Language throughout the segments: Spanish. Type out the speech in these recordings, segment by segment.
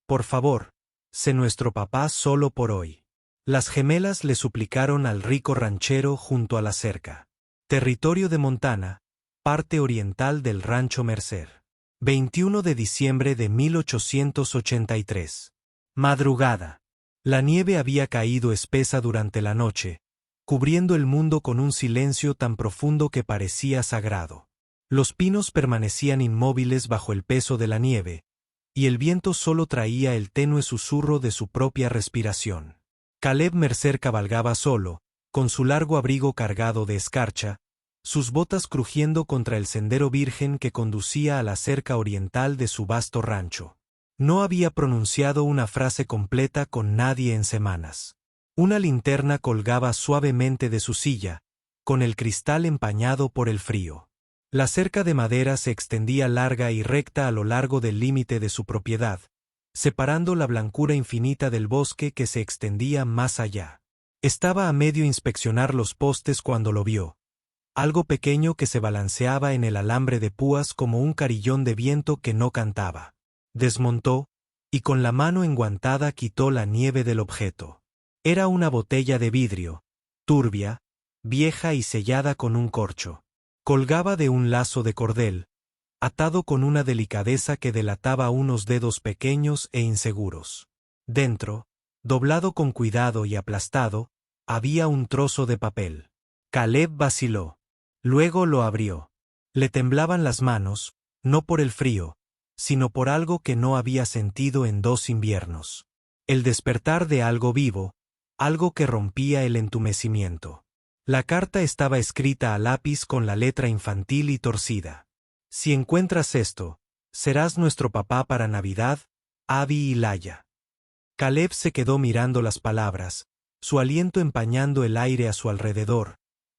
Por favor, sé nuestro papá solo por hoy. Las gemelas le suplicaron al rico ranchero junto a la cerca. Territorio de Montana, parte oriental del Rancho Mercer. 21 de diciembre de 1883. Madrugada. La nieve había caído espesa durante la noche, cubriendo el mundo con un silencio tan profundo que parecía sagrado. Los pinos permanecían inmóviles bajo el peso de la nieve, y el viento solo traía el tenue susurro de su propia respiración. Caleb Mercer cabalgaba solo, con su largo abrigo cargado de escarcha, sus botas crujiendo contra el sendero virgen que conducía a la cerca oriental de su vasto rancho. No había pronunciado una frase completa con nadie en semanas. Una linterna colgaba suavemente de su silla, con el cristal empañado por el frío. La cerca de madera se extendía larga y recta a lo largo del límite de su propiedad, separando la blancura infinita del bosque que se extendía más allá. Estaba a medio inspeccionar los postes cuando lo vio. Algo pequeño que se balanceaba en el alambre de púas como un carillón de viento que no cantaba. Desmontó, y con la mano enguantada quitó la nieve del objeto. Era una botella de vidrio, turbia, vieja y sellada con un corcho. Colgaba de un lazo de cordel, atado con una delicadeza que delataba unos dedos pequeños e inseguros. Dentro, doblado con cuidado y aplastado, había un trozo de papel. Caleb vaciló. Luego lo abrió. Le temblaban las manos, no por el frío, sino por algo que no había sentido en 2 inviernos. El despertar de algo vivo, algo que rompía el entumecimiento. La carta estaba escrita a lápiz con la letra infantil y torcida. Si encuentras esto, serás nuestro papá para Navidad, Abby y Laia. Caleb se quedó mirando las palabras, su aliento empañando el aire a su alrededor,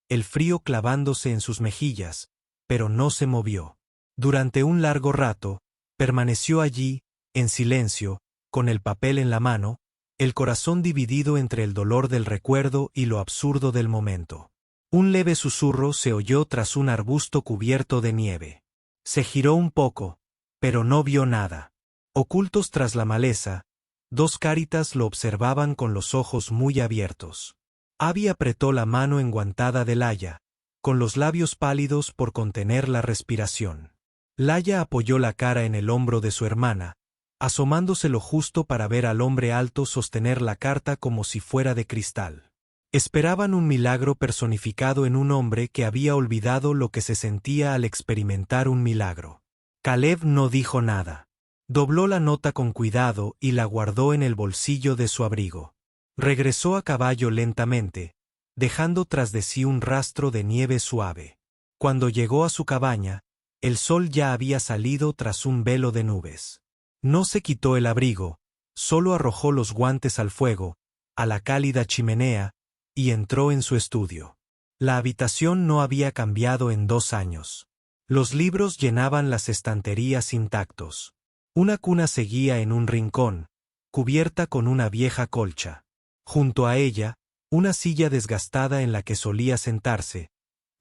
el frío clavándose en sus mejillas, pero no se movió. Durante un largo rato, permaneció allí, en silencio, con el papel en la mano, el corazón dividido entre el dolor del recuerdo y lo absurdo del momento. Un leve susurro se oyó tras un arbusto cubierto de nieve. Se giró un poco, pero no vio nada. Ocultos tras la maleza, 2 cáritas lo observaban con los ojos muy abiertos. Abby apretó la mano enguantada de Laia, con los labios pálidos por contener la respiración. Laia apoyó la cara en el hombro de su hermana, asomándose lo justo para ver al hombre alto sostener la carta como si fuera de cristal. Esperaban un milagro personificado en un hombre que había olvidado lo que se sentía al experimentar un milagro. Caleb no dijo nada. Dobló la nota con cuidado y la guardó en el bolsillo de su abrigo. Regresó a caballo lentamente, dejando tras de sí un rastro de nieve suave. Cuando llegó a su cabaña, el sol ya había salido tras un velo de nubes. No se quitó el abrigo, solo arrojó los guantes al fuego, a la cálida chimenea, y entró en su estudio. La habitación no había cambiado en 2 años. Los libros llenaban las estanterías intactos. Una cuna seguía en un rincón, cubierta con una vieja colcha. Junto a ella, una silla desgastada en la que solía sentarse,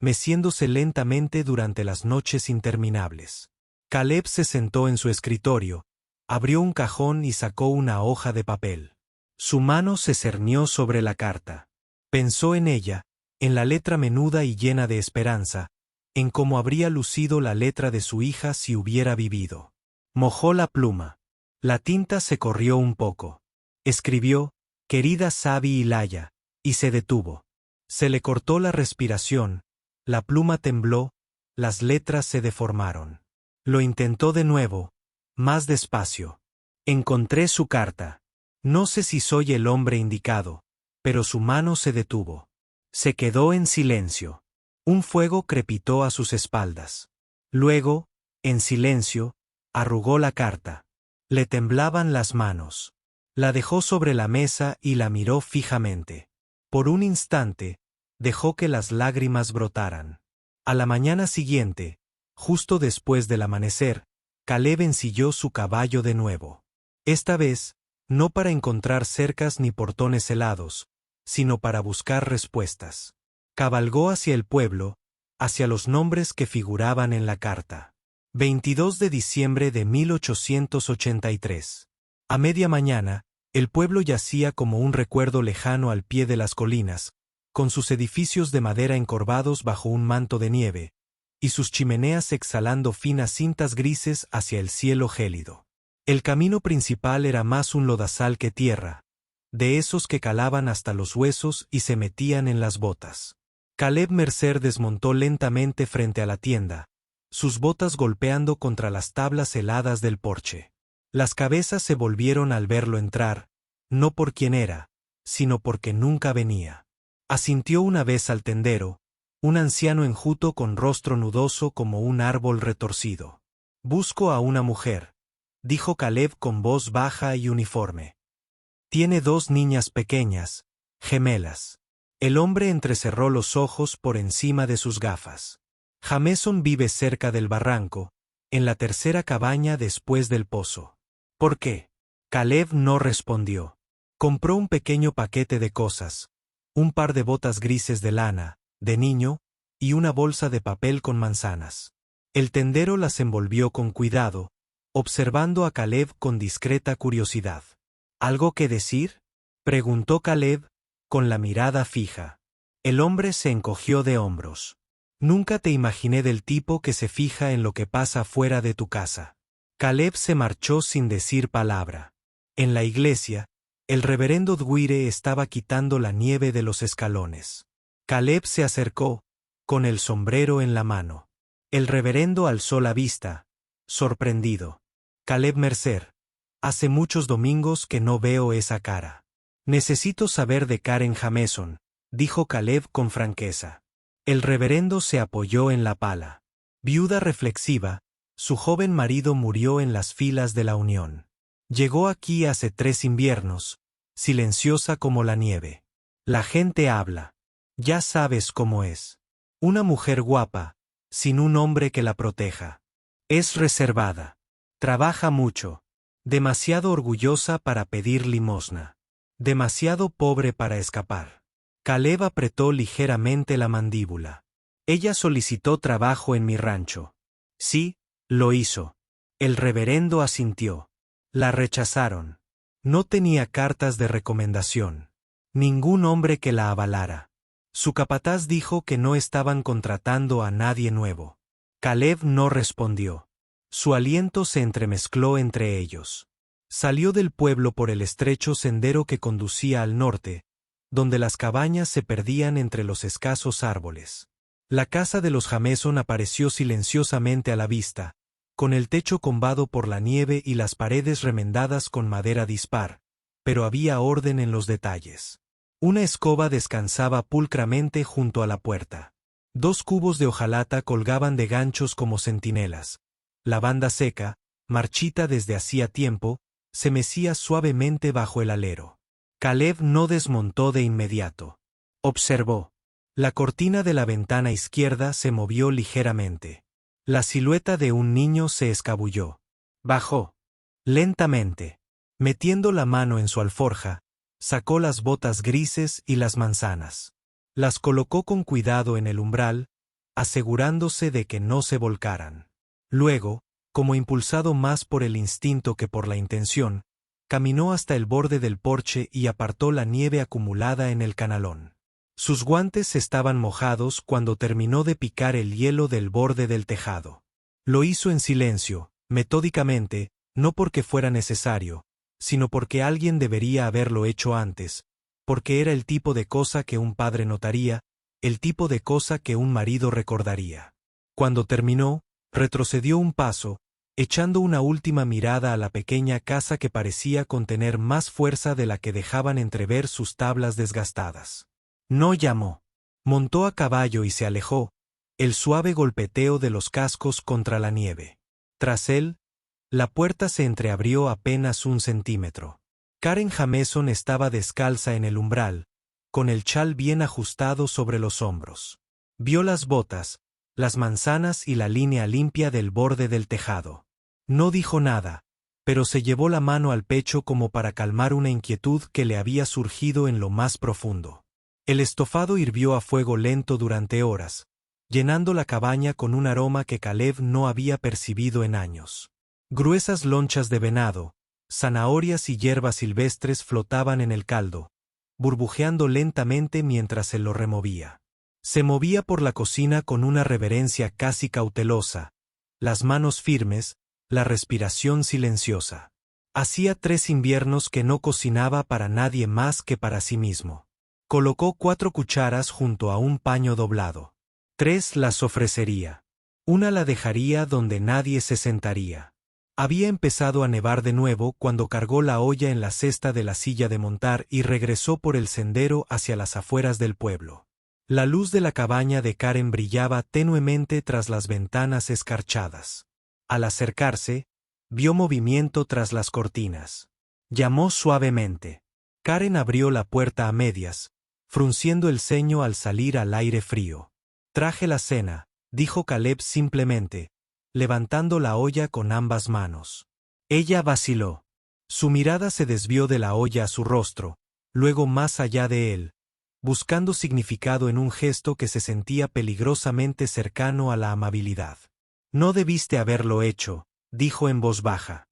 meciéndose lentamente durante las noches interminables. Caleb se sentó en su escritorio, abrió un cajón y sacó una hoja de papel. Su mano se cernió sobre la carta. Pensó en ella, en la letra menuda y llena de esperanza, en cómo habría lucido la letra de su hija si hubiera vivido. Mojó la pluma. La tinta se corrió un poco. Escribió, «Querida Abby y Laia», y se detuvo. Se le cortó la respiración, la pluma tembló, las letras se deformaron. Lo intentó de nuevo, más despacio. Encontré su carta. No sé si soy el hombre indicado, pero su mano se detuvo. Se quedó en silencio. Un fuego crepitó a sus espaldas. Luego, en silencio, arrugó la carta. Le temblaban las manos. La dejó sobre la mesa y la miró fijamente. Por un instante, dejó que las lágrimas brotaran. A la mañana siguiente, justo después del amanecer, Caleb ensilló su caballo de nuevo. Esta vez, no para encontrar cercas ni portones helados, sino para buscar respuestas. Cabalgó hacia el pueblo, hacia los nombres que figuraban en la carta. 22 de diciembre de 1883. A media mañana, el pueblo yacía como un recuerdo lejano al pie de las colinas, con sus edificios de madera encorvados bajo un manto de nieve, y sus chimeneas exhalando finas cintas grises hacia el cielo gélido. El camino principal era más un lodazal que tierra, de esos que calaban hasta los huesos y se metían en las botas. Caleb Mercer desmontó lentamente frente a la tienda, sus botas golpeando contra las tablas heladas del porche. Las cabezas se volvieron al verlo entrar, no por quién era, sino porque nunca venía. Asintió una vez al tendero, un anciano enjuto con rostro nudoso como un árbol retorcido. «Busco a una mujer», dijo Caleb con voz baja y uniforme. «Tiene 2 niñas pequeñas, gemelas». El hombre entrecerró los ojos por encima de sus gafas. «Jameson vive cerca del barranco, en la tercera cabaña después del pozo». «¿Por qué?». Caleb no respondió. Compró un pequeño paquete de cosas, un par de botas grises de lana, de niño, y una bolsa de papel con manzanas. El tendero las envolvió con cuidado, observando a Caleb con discreta curiosidad. «¿Algo que decir?», preguntó Caleb, con la mirada fija. El hombre se encogió de hombros. «Nunca te imaginé del tipo que se fija en lo que pasa fuera de tu casa». Caleb se marchó sin decir palabra. En la iglesia, el reverendo Dwyer estaba quitando la nieve de los escalones. Caleb se acercó, con el sombrero en la mano. El reverendo alzó la vista, sorprendido. «Caleb Mercer, hace muchos domingos que no veo esa cara». «Necesito saber de Karen Jameson», dijo Caleb con franqueza. El reverendo se apoyó en la pala. Viuda reflexiva, su joven marido murió en las filas de la Unión. Llegó aquí hace 3 inviernos, silenciosa como la nieve. La gente habla. Ya sabes cómo es. Una mujer guapa, sin un hombre que la proteja. Es reservada. Trabaja mucho. Demasiado orgullosa para pedir limosna. Demasiado pobre para escapar». Caleb apretó ligeramente la mandíbula. «Ella solicitó trabajo en mi rancho». «Sí, lo hizo». El reverendo asintió. «La rechazaron. No tenía cartas de recomendación. Ningún hombre que la avalara. Su capataz dijo que no estaban contratando a nadie nuevo». Caleb no respondió. Su aliento se entremezcló entre ellos. Salió del pueblo por el estrecho sendero que conducía al norte, donde las cabañas se perdían entre los escasos árboles. La casa de los Jameson apareció silenciosamente a la vista, con el techo combado por la nieve y las paredes remendadas con madera dispar, pero había orden en los detalles. Una escoba descansaba pulcramente junto a la puerta. 2 cubos de hojalata colgaban de ganchos como centinelas. La banda seca, marchita desde hacía tiempo, se mecía suavemente bajo el alero. Caleb no desmontó de inmediato. Observó. La cortina de la ventana izquierda se movió ligeramente. La silueta de un niño se escabulló. Bajó. Lentamente. Metiendo la mano en su alforja, sacó las botas grises y las manzanas. Las colocó con cuidado en el umbral, asegurándose de que no se volcaran. Luego, como impulsado más por el instinto que por la intención, caminó hasta el borde del porche y apartó la nieve acumulada en el canalón. Sus guantes estaban mojados cuando terminó de picar el hielo del borde del tejado. Lo hizo en silencio, metódicamente, no porque fuera necesario, sino porque alguien debería haberlo hecho antes, porque era el tipo de cosa que un padre notaría, el tipo de cosa que un marido recordaría. Cuando terminó, retrocedió un paso, echando una última mirada a la pequeña casa que parecía contener más fuerza de la que dejaban entrever sus tablas desgastadas. No llamó. Montó a caballo y se alejó, el suave golpeteo de los cascos contra la nieve. Tras él, la puerta se entreabrió apenas 1 centímetro. Karen Jameson estaba descalza en el umbral, con el chal bien ajustado sobre los hombros. Vio las botas, las manzanas y la línea limpia del borde del tejado. No dijo nada, pero se llevó la mano al pecho como para calmar una inquietud que le había surgido en lo más profundo. El estofado hirvió a fuego lento durante horas, llenando la cabaña con un aroma que Caleb no había percibido en años. Gruesas lonchas de venado, Zanahorias y hierbas silvestres flotaban en el caldo, burbujeando lentamente mientras él lo removía. Se movía por la cocina con una reverencia casi cautelosa, las manos firmes, la respiración silenciosa. Hacía 3 inviernos que no cocinaba para nadie más que para sí mismo. Colocó 4 cucharas junto a un paño doblado. 3 las ofrecería. 1 la dejaría donde nadie se sentaría. Había empezado a nevar de nuevo cuando cargó la olla en la cesta de la silla de montar y regresó por el sendero hacia las afueras del pueblo. La luz de la cabaña de Karen brillaba tenuemente tras las ventanas escarchadas. Al acercarse, vio movimiento tras las cortinas. Llamó suavemente. Karen abrió la puerta a medias, frunciendo el ceño al salir al aire frío. «Traje la cena», dijo Caleb simplemente, levantando la olla con ambas manos. Ella vaciló. Su mirada se desvió de la olla a su rostro, luego más allá de él, buscando significado en un gesto que se sentía peligrosamente cercano a la amabilidad. «No debiste haberlo hecho», dijo en voz baja.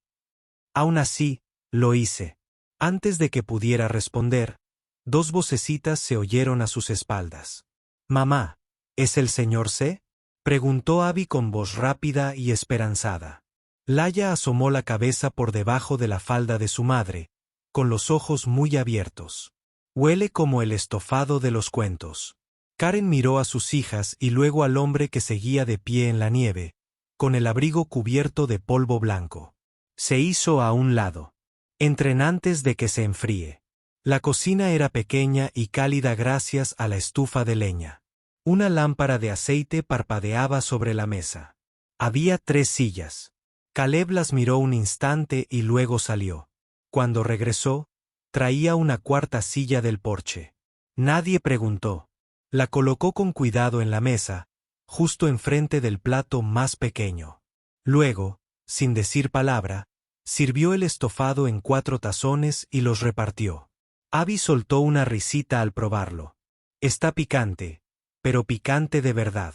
«Aún así, lo hice». Antes de que pudiera responder, 2 vocecitas se oyeron a sus espaldas. «Mamá, ¿es el señor C?», preguntó Abby con voz rápida y esperanzada. Laia asomó la cabeza por debajo de la falda de su madre, con los ojos muy abiertos. «Huele como el estofado de los cuentos». Karen miró a sus hijas y luego al hombre que seguía de pie en la nieve, con el abrigo cubierto de polvo blanco. Se hizo a un lado. «Entren antes de que se enfríe». La cocina era pequeña y cálida gracias a la estufa de leña. Una lámpara de aceite parpadeaba sobre la mesa. Había 3 sillas. Caleb las miró un instante y luego salió. Cuando regresó, traía una 4ª silla del porche. Nadie preguntó. La colocó con cuidado en la mesa, justo enfrente del plato más pequeño. Luego, sin decir palabra, sirvió el estofado en 4 tazones y los repartió. Abby soltó una risita al probarlo. «Está picante, pero picante de verdad».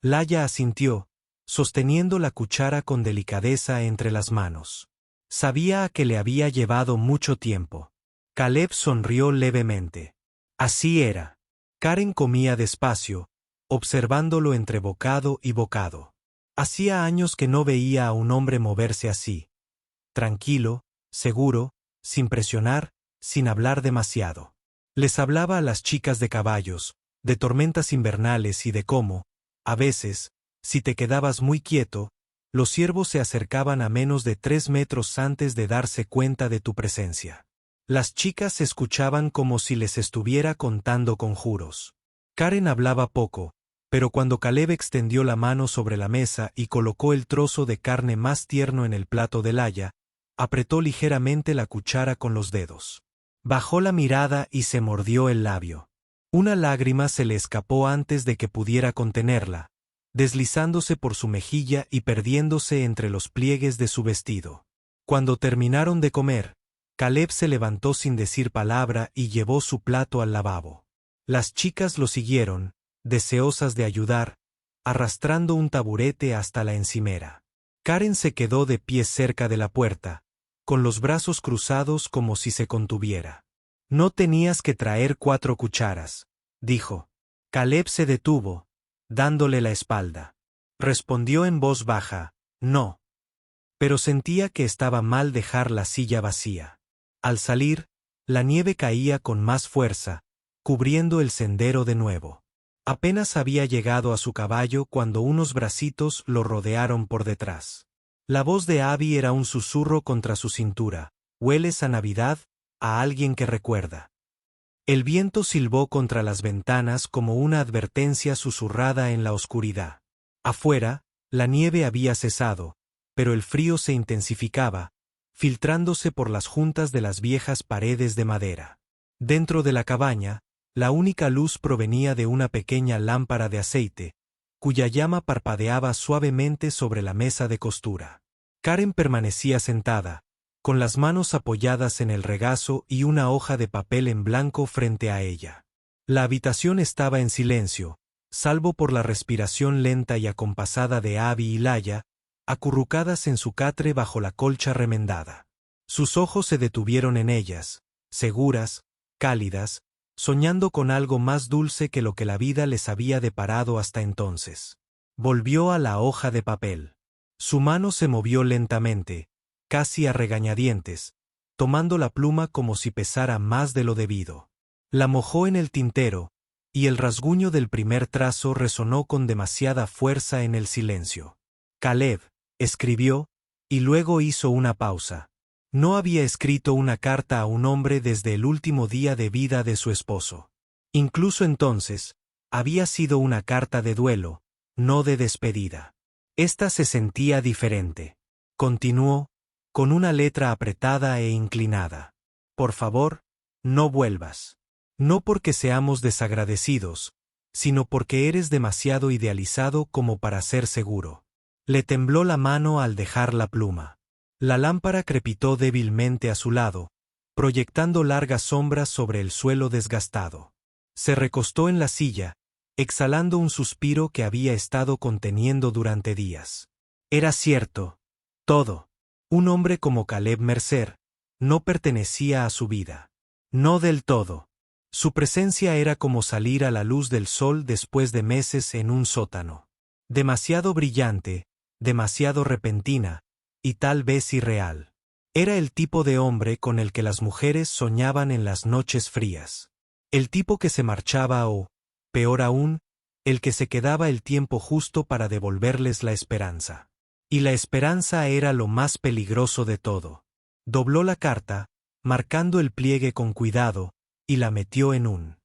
Laia asintió, sosteniendo la cuchara con delicadeza entre las manos. Sabía a que le había llevado mucho tiempo. Caleb sonrió levemente. Así era. Karen comía despacio, observándolo entre bocado y bocado. Hacía años que no veía a un hombre moverse así. Tranquilo, seguro, sin presionar, sin hablar demasiado. Les hablaba a las chicas de caballos, de tormentas invernales y de cómo, a veces, si te quedabas muy quieto, los ciervos se acercaban a menos de 3 metros antes de darse cuenta de tu presencia. Las chicas escuchaban como si les estuviera contando conjuros. Karen hablaba poco, pero cuando Caleb extendió la mano sobre la mesa y colocó el trozo de carne más tierno en el plato de Laia, apretó ligeramente la cuchara con los dedos. Bajó la mirada y se mordió el labio. Una lágrima se le escapó antes de que pudiera contenerla, deslizándose por su mejilla y perdiéndose entre los pliegues de su vestido. Cuando terminaron de comer, Caleb se levantó sin decir palabra y llevó su plato al lavabo. Las chicas lo siguieron, deseosas de ayudar, arrastrando un taburete hasta la encimera. Karen se quedó de pie cerca de la puerta, con los brazos cruzados como si se contuviera. «No tenías que traer 4 cucharas», dijo. Caleb se detuvo, dándole la espalda. Respondió en voz baja, «No». Pero sentía que estaba mal dejar la silla vacía. Al salir, la nieve caía con más fuerza, cubriendo el sendero de nuevo. Apenas había llegado a su caballo cuando unos bracitos lo rodearon por detrás. La voz de Abby era un susurro contra su cintura. «¿Hueles a Navidad? A alguien que recuerda». El viento silbó contra las ventanas como una advertencia susurrada en la oscuridad. Afuera, la nieve había cesado, pero el frío se intensificaba, filtrándose por las juntas de las viejas paredes de madera. Dentro de la cabaña, la única luz provenía de una pequeña lámpara de aceite, cuya llama parpadeaba suavemente sobre la mesa de costura. Karen permanecía sentada, con las manos apoyadas en el regazo y una hoja de papel en blanco frente a ella. La habitación estaba en silencio, salvo por la respiración lenta y acompasada de Abby y Laia, acurrucadas en su catre bajo la colcha remendada. Sus ojos se detuvieron en ellas, seguras, cálidas, soñando con algo más dulce que lo que la vida les había deparado hasta entonces. Volvió a la hoja de papel. Su mano se movió lentamente, casi a regañadientes, tomando la pluma como si pesara más de lo debido. La mojó en el tintero, y el rasguño del primer trazo resonó con demasiada fuerza en el silencio. Caleb, escribió, y luego hizo una pausa. No había escrito una carta a un hombre desde el último día de vida de su esposo. Incluso entonces, había sido una carta de duelo, no de despedida. Esta se sentía diferente. Continuó, con una letra apretada e inclinada. Por favor, no vuelvas. No porque seamos desagradecidos, sino porque eres demasiado idealizado como para ser seguro. Le tembló la mano al dejar la pluma. La lámpara crepitó débilmente a su lado, proyectando largas sombras sobre el suelo desgastado. Se recostó en la silla, exhalando un suspiro que había estado conteniendo durante días. Era cierto. Todo. Un hombre como Caleb Mercer no pertenecía a su vida. No del todo. Su presencia era como salir a la luz del sol después de meses en un sótano. Demasiado brillante, demasiado repentina, y tal vez irreal. Era el tipo de hombre con el que las mujeres soñaban en las noches frías. El tipo que se marchaba o, peor aún, el que se quedaba el tiempo justo para devolverles la esperanza. Y la esperanza era lo más peligroso de todo. Dobló la carta, marcando el pliegue con cuidado, y la metió en un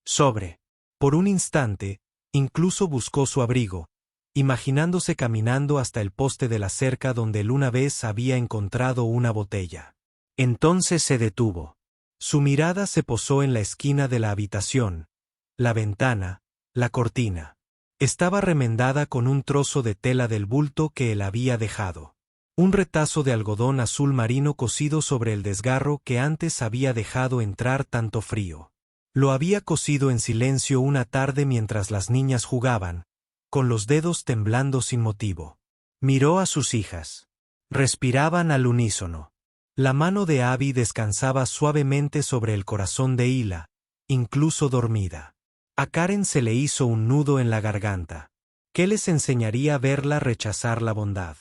sobre. Por un instante, incluso buscó su abrigo, imaginándose caminando hasta el poste de la cerca donde él una vez había encontrado una botella. Entonces se detuvo. Su mirada se posó en la esquina de la habitación, la ventana, la cortina. Estaba remendada con un trozo de tela del bulto que él había dejado. Un retazo de algodón azul marino cosido sobre el desgarro que antes había dejado entrar tanto frío. Lo había cosido en silencio una tarde mientras las niñas jugaban, con los dedos temblando sin motivo. Miró a sus hijas. Respiraban al unísono. La mano de Abby descansaba suavemente sobre el corazón de Hila, incluso dormida. A Karen se le hizo un nudo en la garganta. ¿Qué les enseñaría verla rechazar la bondad?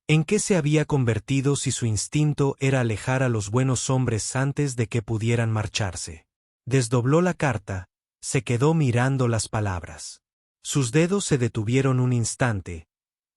¿En qué se había convertido si su instinto era alejar a los buenos hombres antes de que pudieran marcharse? Desdobló la carta, se quedó mirando las palabras. Sus dedos se detuvieron un instante,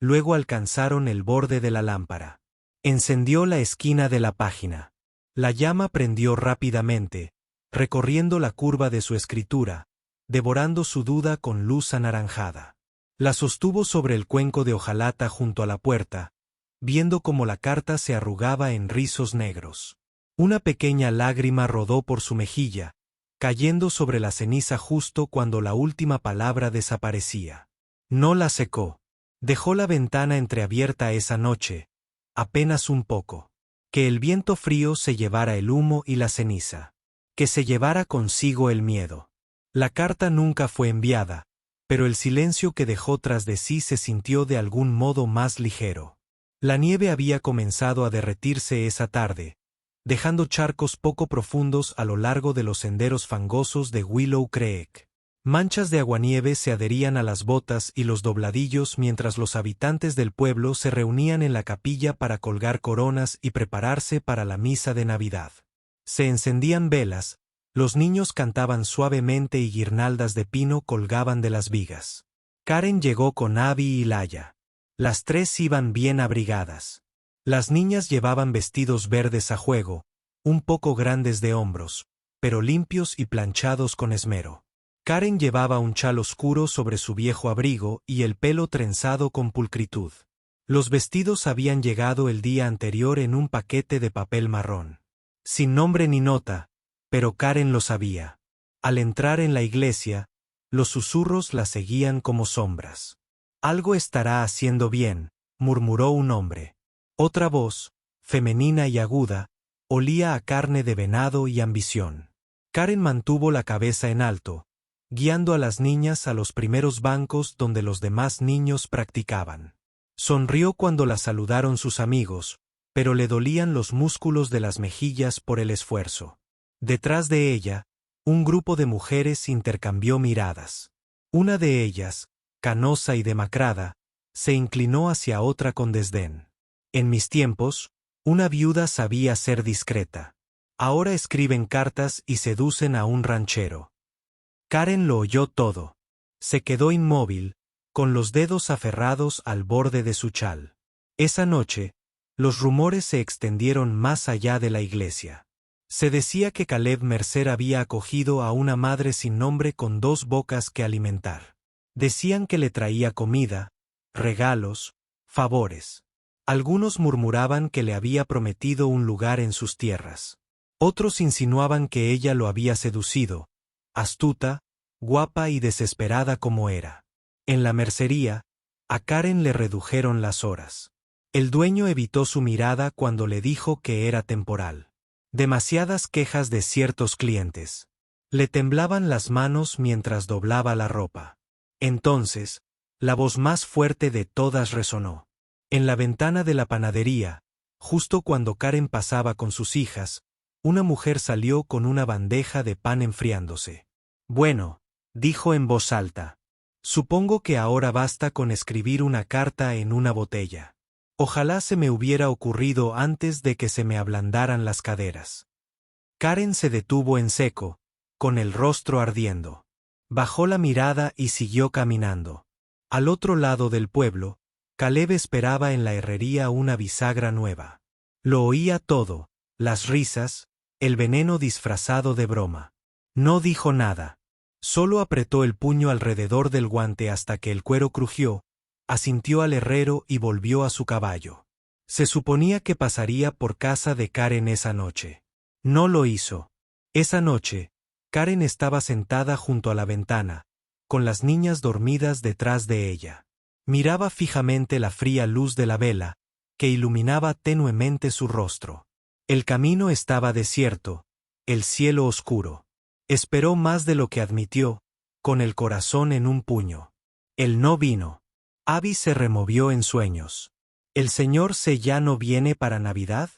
luego alcanzaron el borde de la lámpara. Encendió la esquina de la página. La llama prendió rápidamente, recorriendo la curva de su escritura, devorando su duda con luz anaranjada. La sostuvo sobre el cuenco de hojalata junto a la puerta, viendo cómo la carta se arrugaba en rizos negros. Una pequeña lágrima rodó por su mejilla, cayendo sobre la ceniza justo cuando la última palabra desaparecía. No la secó. Dejó la ventana entreabierta esa noche, apenas un poco. Que el viento frío se llevara el humo y la ceniza. Que se llevara consigo el miedo. La carta nunca fue enviada, pero el silencio que dejó tras de sí se sintió de algún modo más ligero. La nieve había comenzado a derretirse esa tarde, dejando charcos poco profundos a lo largo de los senderos fangosos de Willow Creek. Manchas de aguanieve se adherían a las botas y los dobladillos mientras los habitantes del pueblo se reunían en la capilla para colgar coronas y prepararse para la misa de Navidad. Se encendían velas, los niños cantaban suavemente y guirnaldas de pino colgaban de las vigas. Karen llegó con Abby y Laia. Las tres iban bien abrigadas. Las niñas llevaban vestidos verdes a juego, un poco grandes de hombros, pero limpios y planchados con esmero. Karen llevaba un chal oscuro sobre su viejo abrigo y el pelo trenzado con pulcritud. Los vestidos habían llegado el día anterior en un paquete de papel marrón. Sin nombre ni nota, pero Karen lo sabía. Al entrar en la iglesia, los susurros la seguían como sombras. Algo estará haciendo bien, murmuró un hombre. Otra voz, femenina y aguda, olía a carne de venado y ambición. Karen mantuvo la cabeza en alto, guiando a las niñas a los primeros bancos donde los demás niños practicaban. Sonrió cuando la saludaron sus amigos, pero le dolían los músculos de las mejillas por el esfuerzo. Detrás de ella, un grupo de mujeres intercambió miradas. Una de ellas, canosa y demacrada, se inclinó hacia otra con desdén. En mis tiempos, una viuda sabía ser discreta. Ahora escriben cartas y seducen a un ranchero. Karen lo oyó todo. Se quedó inmóvil, con los dedos aferrados al borde de su chal. Esa noche, los rumores se extendieron más allá de la iglesia. Se decía que Caleb Mercer había acogido a una madre sin nombre con 2 bocas que alimentar. Decían que le traía comida, regalos, favores. Algunos murmuraban que le había prometido un lugar en sus tierras. Otros insinuaban que ella lo había seducido, astuta, guapa y desesperada como era. En la mercería, a Karen le redujeron las horas. El dueño evitó su mirada cuando le dijo que era temporal. Demasiadas quejas de ciertos clientes. Le temblaban las manos mientras doblaba la ropa. Entonces, la voz más fuerte de todas resonó. En la ventana de la panadería, justo cuando Karen pasaba con sus hijas, una mujer salió con una bandeja de pan enfriándose. Bueno, dijo en voz alta. Supongo que ahora basta con escribir una carta en una botella. Ojalá se me hubiera ocurrido antes de que se me ablandaran las caderas. Karen se detuvo en seco, con el rostro ardiendo. Bajó la mirada y siguió caminando. Al otro lado del pueblo, Caleb esperaba en la herrería una bisagra nueva. Lo oía todo, las risas, el veneno disfrazado de broma. No dijo nada. Solo apretó el puño alrededor del guante hasta que el cuero crujió, asintió al herrero y volvió a su caballo. Se suponía que pasaría por casa de Karen esa noche. No lo hizo. Esa noche, Karen estaba sentada junto a la ventana, con las niñas dormidas detrás de ella. Miraba fijamente la fría luz de la vela, que iluminaba tenuemente su rostro. El camino estaba desierto, el cielo oscuro. Esperó más de lo que admitió, con el corazón en un puño. Él no vino. Abby se removió en sueños. ¿El señor C ya no viene para Navidad?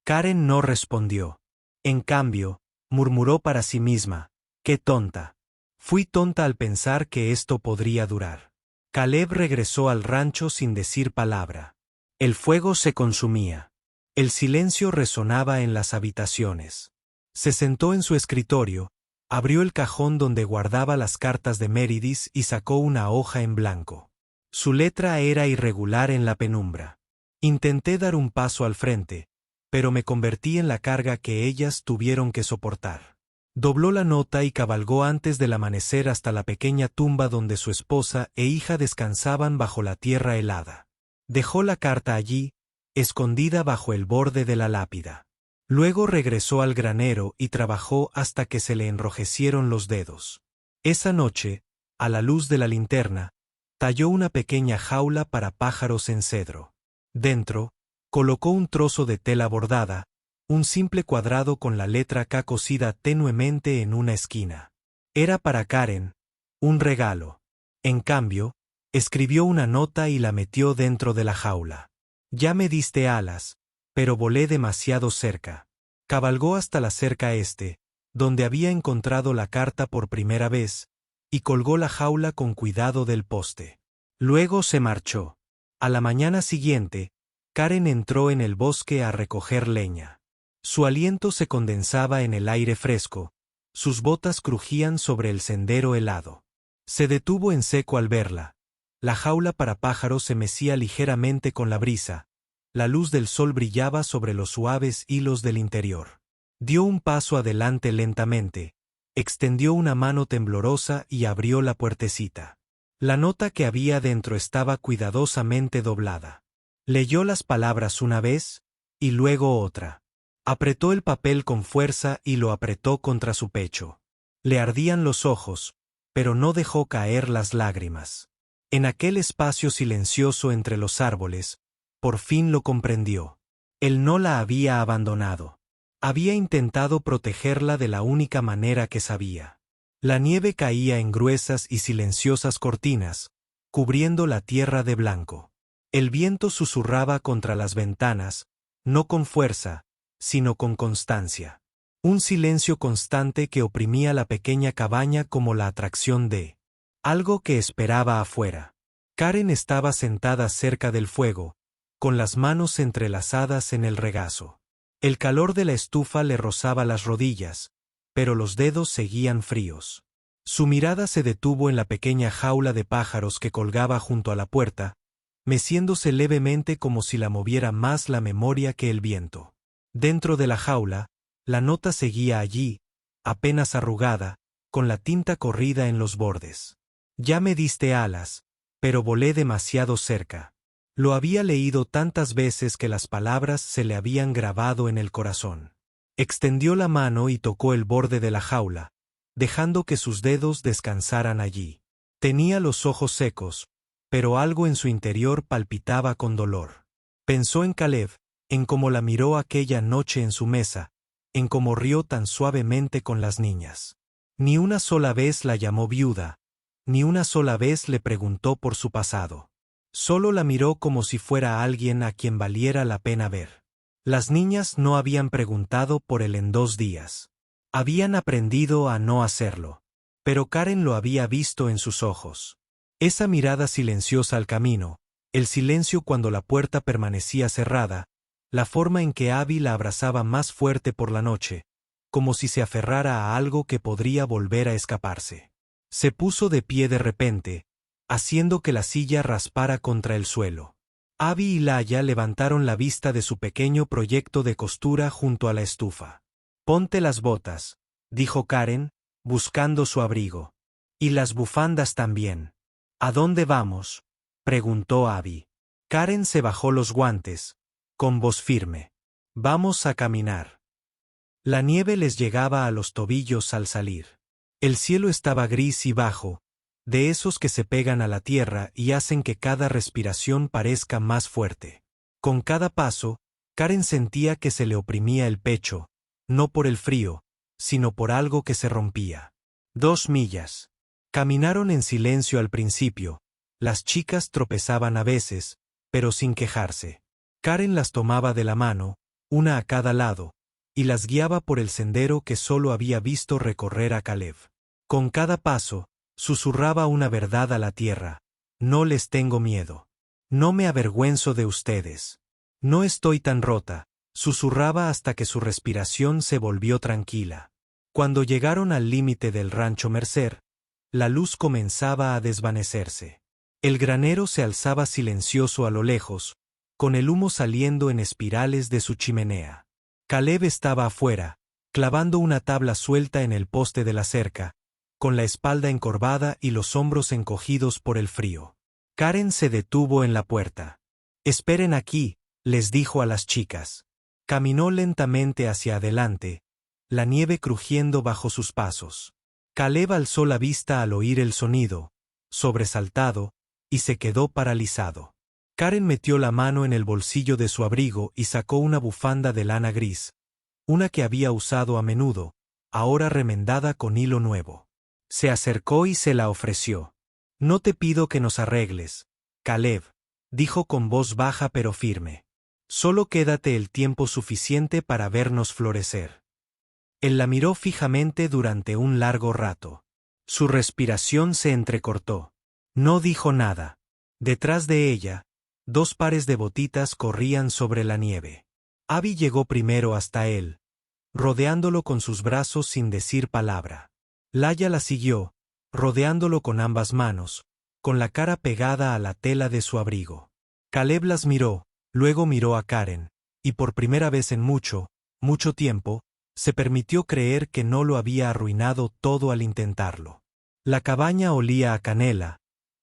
Karen no respondió. En cambio, murmuró para sí misma, «¡Qué tonta! Fui tonta al pensar que esto podría durar». Caleb regresó al rancho sin decir palabra. El fuego se consumía. El silencio resonaba en las habitaciones. Se sentó en su escritorio, abrió el cajón donde guardaba las cartas de Meredith y sacó una hoja en blanco. Su letra era irregular en la penumbra. Intenté dar un paso al frente, pero me convertí en la carga que ellas tuvieron que soportar. Dobló la nota y cabalgó antes del amanecer hasta la pequeña tumba donde su esposa e hija descansaban bajo la tierra helada. Dejó la carta allí, escondida bajo el borde de la lápida. Luego regresó al granero y trabajó hasta que se le enrojecieron los dedos. Esa noche, a la luz de la linterna, talló una pequeña jaula para pájaros en cedro. Dentro, colocó un trozo de tela bordada, un simple cuadrado con la letra K cosida tenuemente en una esquina. Era para Karen, un regalo. En cambio, escribió una nota y la metió dentro de la jaula. Ya me diste alas, pero volé demasiado cerca. Cabalgó hasta la cerca este, donde había encontrado la carta por primera vez, y colgó la jaula con cuidado del poste. Luego se marchó. A la mañana siguiente, Karen entró en el bosque a recoger leña. Su aliento se condensaba en el aire fresco, sus botas crujían sobre el sendero helado. Se detuvo en seco al verla. La jaula para pájaros se mecía ligeramente con la brisa. La luz del sol brillaba sobre los suaves hilos del interior. Dio un paso adelante lentamente, extendió una mano temblorosa y abrió la puertecita. La nota que había dentro estaba cuidadosamente doblada. Leyó las palabras una vez, y luego otra. Apretó el papel con fuerza y lo apretó contra su pecho. Le ardían los ojos, pero no dejó caer las lágrimas. En aquel espacio silencioso entre los árboles, por fin lo comprendió. Él no la había abandonado. Había intentado protegerla de la única manera que sabía. La nieve caía en gruesas y silenciosas cortinas, cubriendo la tierra de blanco. El viento susurraba contra las ventanas, no con fuerza, sino con constancia. Un silencio constante que oprimía la pequeña cabaña como la atracción de algo que esperaba afuera. Karen estaba sentada cerca del fuego, con las manos entrelazadas en el regazo. El calor de la estufa le rozaba las rodillas, pero los dedos seguían fríos. Su mirada se detuvo en la pequeña jaula de pájaros que colgaba junto a la puerta, meciéndose levemente como si la moviera más la memoria que el viento. Dentro de la jaula, la nota seguía allí, apenas arrugada, con la tinta corrida en los bordes. Ya me diste alas, pero volé demasiado cerca. Lo había leído tantas veces que las palabras se le habían grabado en el corazón. Extendió la mano y tocó el borde de la jaula, dejando que sus dedos descansaran allí. Tenía los ojos secos, pero algo en su interior palpitaba con dolor. Pensó en Caleb, en cómo la miró aquella noche en su mesa, en cómo rió tan suavemente con las niñas. Ni una sola vez la llamó viuda, ni una sola vez le preguntó por su pasado. Solo la miró como si fuera alguien a quien valiera la pena ver. Las niñas no habían preguntado por él en 2 días. Habían aprendido a no hacerlo. Pero Karen lo había visto en sus ojos. Esa mirada silenciosa al camino, el silencio cuando la puerta permanecía cerrada, la forma en que Abby la abrazaba más fuerte por la noche, como si se aferrara a algo que podría volver a escaparse. Se puso de pie de repente, haciendo que la silla raspara contra el suelo. Abby y Laia levantaron la vista de su pequeño proyecto de costura junto a la estufa. «Ponte las botas», dijo Karen, buscando su abrigo. «Y las bufandas también». «¿A dónde vamos?», preguntó Abby. Karen se bajó los guantes, con voz firme. «Vamos a caminar». La nieve les llegaba a los tobillos al salir. El cielo estaba gris y bajo, de esos que se pegan a la tierra y hacen que cada respiración parezca más fuerte. Con cada paso, Karen sentía que se le oprimía el pecho, no por el frío, sino por algo que se rompía. 2 millas. Caminaron en silencio al principio. Las chicas tropezaban a veces, pero sin quejarse. Karen las tomaba de la mano, una a cada lado, y las guiaba por el sendero que solo había visto recorrer a Caleb. Con cada paso, susurraba una verdad a la tierra: «No les tengo miedo. No me avergüenzo de ustedes. No estoy tan rota», susurraba hasta que su respiración se volvió tranquila. Cuando llegaron al límite del rancho Mercer, la luz comenzaba a desvanecerse. El granero se alzaba silencioso a lo lejos, con el humo saliendo en espirales de su chimenea. Caleb estaba afuera, clavando una tabla suelta en el poste de la cerca, con la espalda encorvada y los hombros encogidos por el frío. Karen se detuvo en la puerta. «Esperen aquí», les dijo a las chicas. Caminó lentamente hacia adelante, la nieve crujiendo bajo sus pasos. Caleb alzó la vista al oír el sonido, sobresaltado, y se quedó paralizado. Karen metió la mano en el bolsillo de su abrigo y sacó una bufanda de lana gris, una que había usado a menudo, ahora remendada con hilo nuevo. Se acercó y se la ofreció. «No te pido que nos arregles, Caleb», dijo con voz baja pero firme. «Solo quédate el tiempo suficiente para vernos florecer». Él la miró fijamente durante un largo rato. Su respiración se entrecortó. No dijo nada. Detrás de ella, 2 pares de botitas corrían sobre la nieve. Abby llegó primero hasta él, rodeándolo con sus brazos sin decir palabra. Laia la siguió, rodeándolo con ambas manos, con la cara pegada a la tela de su abrigo. Caleb las miró, luego miró a Karen, y por primera vez en mucho, mucho tiempo, se permitió creer que no lo había arruinado todo al intentarlo. La cabaña olía a canela,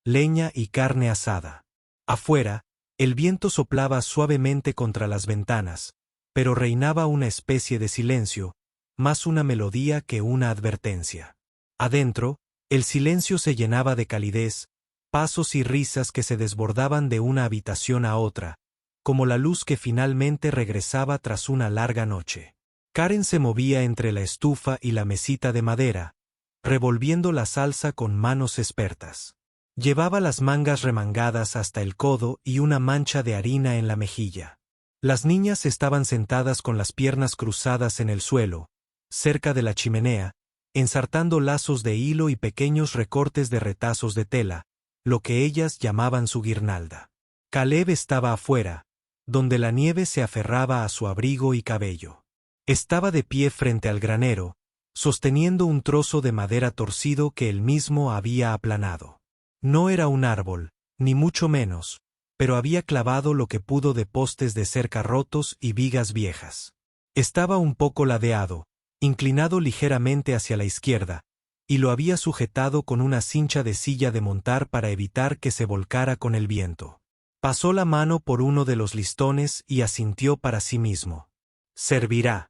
leña y carne asada. Afuera, el viento soplaba suavemente contra las ventanas, pero reinaba una especie de silencio, más una melodía que una advertencia. Adentro, el silencio se llenaba de calidez, pasos y risas que se desbordaban de una habitación a otra, como la luz que finalmente regresaba tras una larga noche. Karen se movía entre la estufa y la mesita de madera, revolviendo la salsa con manos expertas. Llevaba las mangas remangadas hasta el codo y una mancha de harina en la mejilla. Las niñas estaban sentadas con las piernas cruzadas en el suelo, cerca de la chimenea, ensartando lazos de hilo y pequeños recortes de retazos de tela, lo que ellas llamaban su guirnalda. Caleb estaba afuera, donde la nieve se aferraba a su abrigo y cabello. Estaba de pie frente al granero, sosteniendo un trozo de madera torcido que él mismo había aplanado. No era un árbol, ni mucho menos, pero había clavado lo que pudo de postes de cerca rotos y vigas viejas. Estaba un poco ladeado, inclinado ligeramente hacia la izquierda, y lo había sujetado con una cincha de silla de montar para evitar que se volcara con el viento. Pasó la mano por uno de los listones y asintió para sí mismo. «Servirá».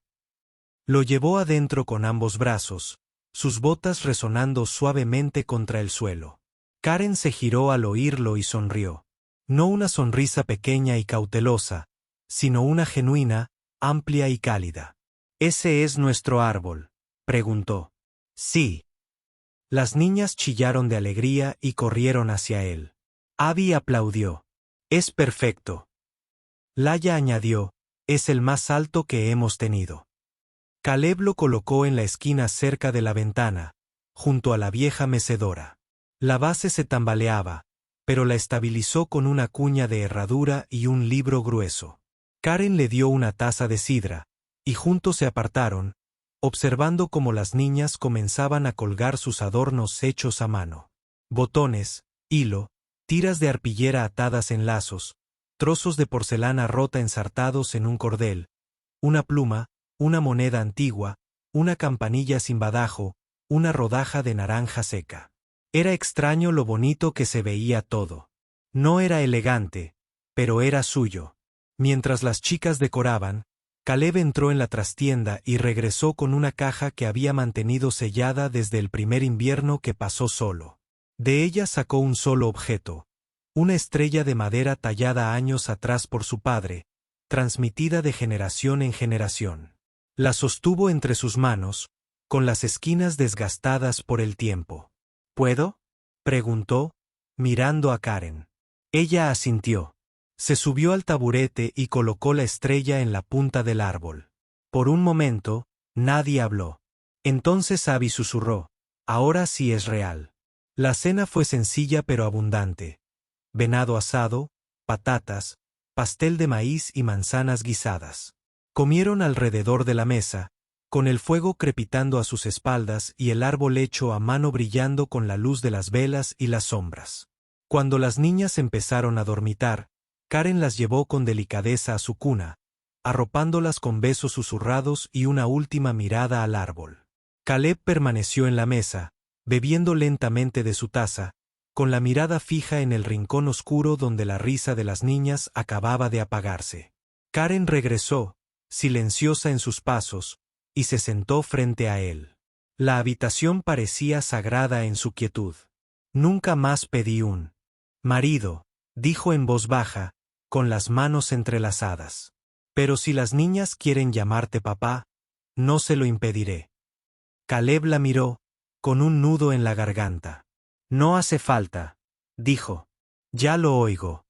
Lo llevó adentro con ambos brazos, sus botas resonando suavemente contra el suelo. Karen se giró al oírlo y sonrió. No una sonrisa pequeña y cautelosa, sino una genuina, amplia y cálida. «¿Ese es nuestro árbol?», preguntó. «Sí». Las niñas chillaron de alegría y corrieron hacia él. Abby aplaudió. «Es perfecto». Laia añadió, «Es el más alto que hemos tenido». Caleb lo colocó en la esquina cerca de la ventana, junto a la vieja mecedora. La base se tambaleaba, pero la estabilizó con una cuña de herradura y un libro grueso. Karen le dio una taza de sidra, y juntos se apartaron, observando cómo las niñas comenzaban a colgar sus adornos hechos a mano. Botones, hilo, tiras de arpillera atadas en lazos, trozos de porcelana rota ensartados en un cordel, una pluma, una moneda antigua, una campanilla sin badajo, una rodaja de naranja seca. Era extraño lo bonito que se veía todo. No era elegante, pero era suyo. Mientras las chicas decoraban, Caleb entró en la trastienda y regresó con una caja que había mantenido sellada desde el primer invierno que pasó solo. De ella sacó un solo objeto, una estrella de madera tallada años atrás por su padre, transmitida de generación en generación. La sostuvo entre sus manos, con las esquinas desgastadas por el tiempo. «¿Puedo?», preguntó, mirando a Karen. Ella asintió. Se subió al taburete y colocó la estrella en la punta del árbol. Por un momento, nadie habló. Entonces Abby susurró, «Ahora sí es real». La cena fue sencilla pero abundante. Venado asado, patatas, pastel de maíz y manzanas guisadas. Comieron alrededor de la mesa, con el fuego crepitando a sus espaldas y el árbol hecho a mano brillando con la luz de las velas y las sombras. Cuando las niñas empezaron a dormitar, Karen las llevó con delicadeza a su cuna, arropándolas con besos susurrados y una última mirada al árbol. Caleb permaneció en la mesa, bebiendo lentamente de su taza, con la mirada fija en el rincón oscuro donde la risa de las niñas acababa de apagarse. Karen regresó, silenciosa en sus pasos, y se sentó frente a él. La habitación parecía sagrada en su quietud. «Nunca más pedí un marido», dijo en voz baja, con las manos entrelazadas. «Pero si las niñas quieren llamarte papá, no se lo impediré». Caleb la miró, con un nudo en la garganta. «No hace falta», dijo. «Ya lo oigo.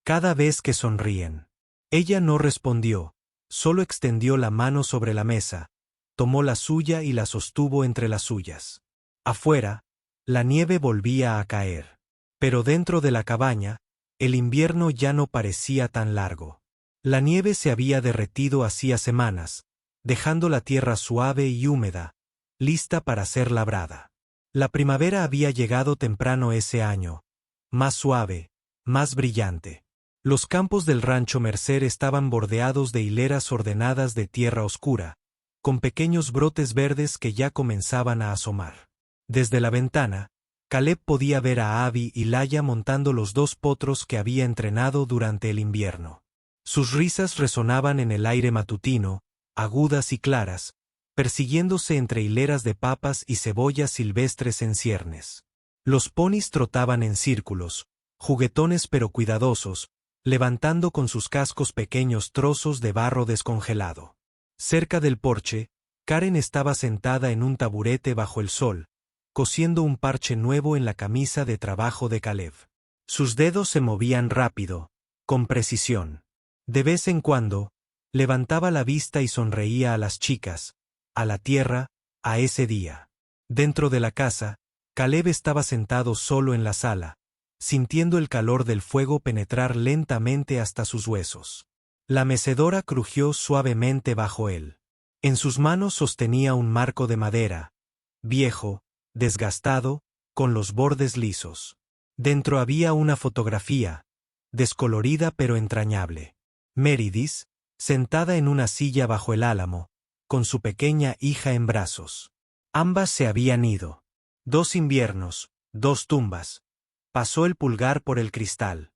Cada vez que sonríen». Ella no respondió, solo extendió la mano sobre la mesa, tomó la suya y la sostuvo entre las suyas. Afuera, la nieve volvía a caer. Pero dentro de la cabaña, el invierno ya no parecía tan largo. La nieve se había derretido hacía semanas, dejando la tierra suave y húmeda, lista para ser labrada. La primavera había llegado temprano ese año, más suave, más brillante. Los campos del rancho Mercer estaban bordeados de hileras ordenadas de tierra oscura, con pequeños brotes verdes que ya comenzaban a asomar. Desde la ventana, Caleb podía ver a Abby y Laia montando los dos potros que había entrenado durante el invierno. Sus risas resonaban en el aire matutino, agudas y claras, persiguiéndose entre hileras de papas y cebollas silvestres en ciernes. Los ponis trotaban en círculos, juguetones pero cuidadosos, levantando con sus cascos pequeños trozos de barro descongelado. Cerca del porche, Karen estaba sentada en un taburete bajo el sol, cosiendo un parche nuevo en la camisa de trabajo de Caleb. Sus dedos se movían rápido, con precisión. De vez en cuando, levantaba la vista y sonreía a las chicas, a la tierra, a ese día. Dentro de la casa, Caleb estaba sentado solo en la sala, sintiendo el calor del fuego penetrar lentamente hasta sus huesos. La mecedora crujió suavemente bajo él. En sus manos sostenía un marco de madera, viejo, desgastado, con los bordes lisos. Dentro había una fotografía, descolorida pero entrañable. Meredith, sentada en una silla bajo el álamo, con su pequeña hija en brazos. Ambas se habían ido. 2 inviernos, 2 tumbas. Pasó el pulgar por el cristal.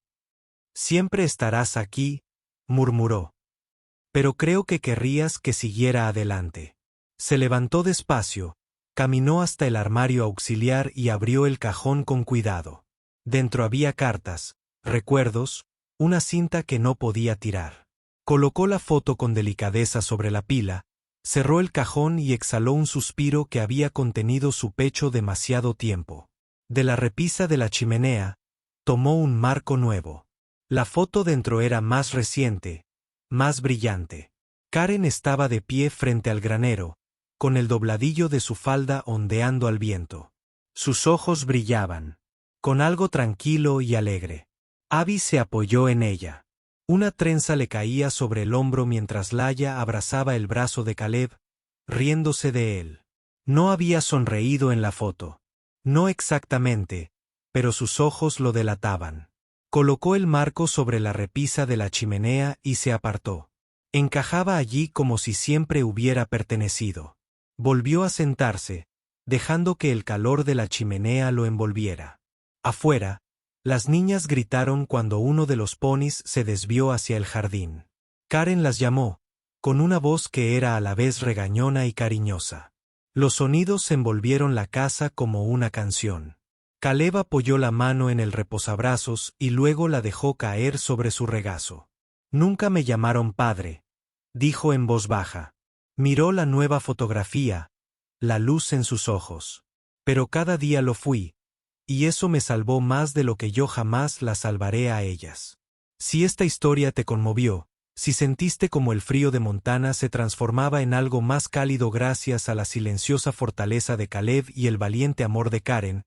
Siempre estarás aquí, murmuró. Pero creo que querrías que siguiera adelante. Se levantó despacio, caminó hasta el armario auxiliar y abrió el cajón con cuidado. Dentro había cartas, recuerdos, una cinta que no podía tirar. Colocó la foto con delicadeza sobre la pila, cerró el cajón y exhaló un suspiro que había contenido su pecho demasiado tiempo. De la repisa de la chimenea, tomó un marco nuevo. La foto dentro era más reciente, más brillante. Karen estaba de pie frente al granero, con el dobladillo de su falda ondeando al viento. Sus ojos brillaban, con algo tranquilo y alegre. Abby se apoyó en ella. Una trenza le caía sobre el hombro mientras Laia abrazaba el brazo de Caleb, riéndose de él. No había sonreído en la foto. No exactamente, pero sus ojos lo delataban. Colocó el marco sobre la repisa de la chimenea y se apartó. Encajaba allí como si siempre hubiera pertenecido. Volvió a sentarse, dejando que el calor de la chimenea lo envolviera. Afuera, las niñas gritaron cuando uno de los ponis se desvió hacia el jardín. Karen las llamó, con una voz que era a la vez regañona y cariñosa. Los sonidos envolvieron la casa como una canción. Caleb apoyó la mano en el reposabrazos y luego la dejó caer sobre su regazo. Nunca me llamaron padre, dijo en voz baja. Miró la nueva fotografía, la luz en sus ojos. Pero cada día lo fui, y eso me salvó más de lo que yo jamás la salvaré a ellas. Si esta historia te conmovió, si sentiste como el frío de Montana se transformaba en algo más cálido gracias a la silenciosa fortaleza de Caleb y el valiente amor de Karen,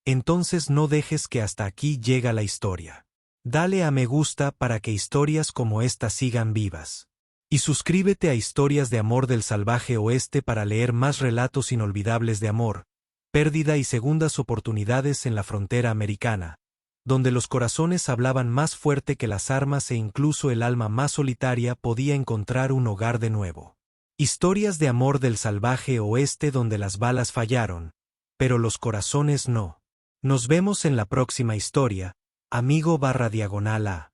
entonces no dejes que hasta aquí llega la historia. Dale a me gusta para que historias como esta sigan vivas. Y suscríbete a Historias de Amor del Salvaje Oeste para leer más relatos inolvidables de amor, pérdida y segundas oportunidades en la frontera americana, donde los corazones hablaban más fuerte que las armas e incluso el alma más solitaria podía encontrar un hogar de nuevo. Historias de amor del salvaje oeste donde las balas fallaron, pero los corazones no. Nos vemos en la próxima historia, amigo /diagonal A.